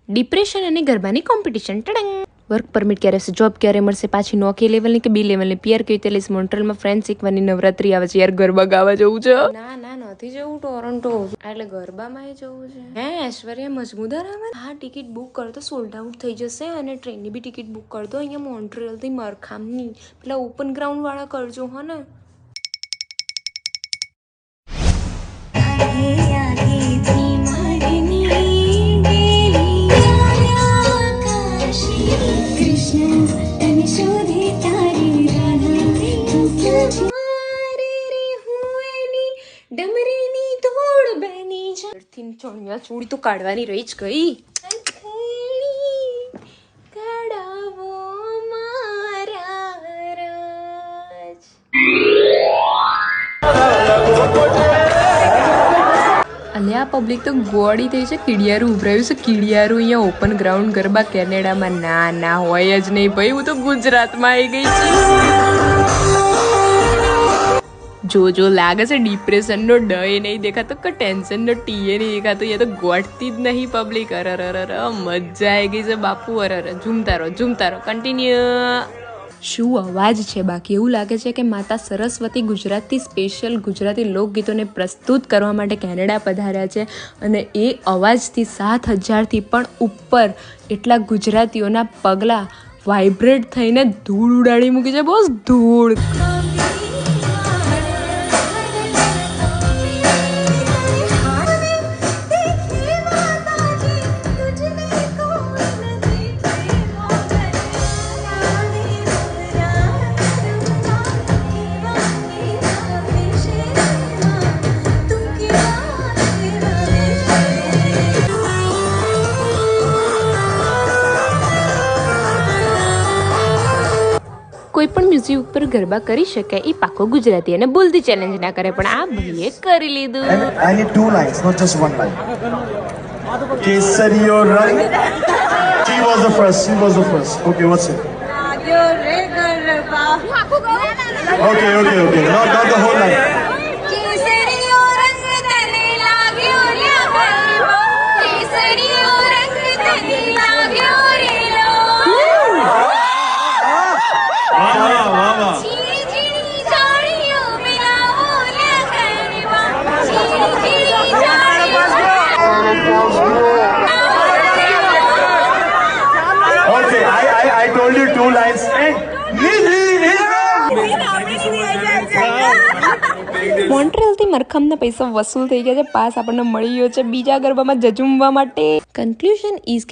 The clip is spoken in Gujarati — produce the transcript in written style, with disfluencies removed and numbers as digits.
ડિપ્રેશન અને ગરબાની કોમ્પિટિશન ટડંગ વર્ક પરમિટ ક્યારે છે, જોબ ક્યારે મળશે, પાછી નોકી લેવલની કે બી લેવલની, પિયર કેવી રીતે લઈશ, મોન્ટ્રીયલમાં ફ્રેન્ડ શીખવાની નવરાત્રી આવે છે યાર, ગરબા ગાવા જવું છે. ના નથી જવું ટોરન્ટો, એટલે ગરબામાં જવું છે. હે ઐશ્વર્યા મજમુદાર આવે? હા ટિકિટ બુક કરતો સોલ્ડ આઉટ થઈ જશે, અને ટ્રેનની બી ટિકિટ બુક કરતો અહીંયા મોન્ટ્રીયલ થી મરખામની, પેલા ઓપન ગ્રાઉન્ડ વાળા કરજો હો ને. ડમરીની ધોળ બની જરથી ચણિયા ચોળી તો કાઢવાની રહી જ ગઈ. કાઢાવો મારા રાજ. અલ્યા પબ્લિક તો ગોળી થઈ છે, કીડિયારું ઉભરાયું છે, કીડિયારું અહીંયા ઓપન ગ્રાઉન્ડ ગરબા કેનેડામાં ના હોય જ નહીં ભાઈ, હું તો ગુજરાતમાં આવી ગઈ છું. જો લાગે છે ડિપ્રેશનનો ડ એ નહીં દેખાતો, કે ટેન્શનનો ટી એ નહીં દેખાતો, એ તો ગોઠતી જ નહીં પબ્લિક. અરર મજા આવી ગઈ છે બાપુ. ઝૂમતા રહો કન્ટિન્યુ. શું અવાજ છે બાકી. એવું લાગે છે કે માતા સરસ્વતી ગુજરાતથી સ્પેશિયલ ગુજરાતી લોકગીતોને પ્રસ્તુત કરવા માટે કેનેડા પધાર્યા છે, અને એ અવાજથી 7,000થી પણ ઉપર એટલા ગુજરાતીઓના પગલાં વાઇબ્રેટ થઈને ધૂળ ઉડાડી મૂકી છે. બોસ ધૂળ. કોઈ પણ મ્યુઝિક ઉપર ગરબા કરી શકાય એ પાકો ગુજરાતી, અને બોલતી ચેલેન્જ ના કરે, પણ આ ભાઈએ કરી લીધું. I need 2 lines, not just 1 line. Kesariyo rang. She was the first. Okay, what's it? Okay. Not the whole line. Okay, I told you 2 lines. મોન્ટ્રીયલથી મરખમના પૈસા વસૂલ થઈ ગયા છે, પાસ આપણને મળી ગયો છે બીજા ગરબામાં જજુમવા માટે. Conclusion is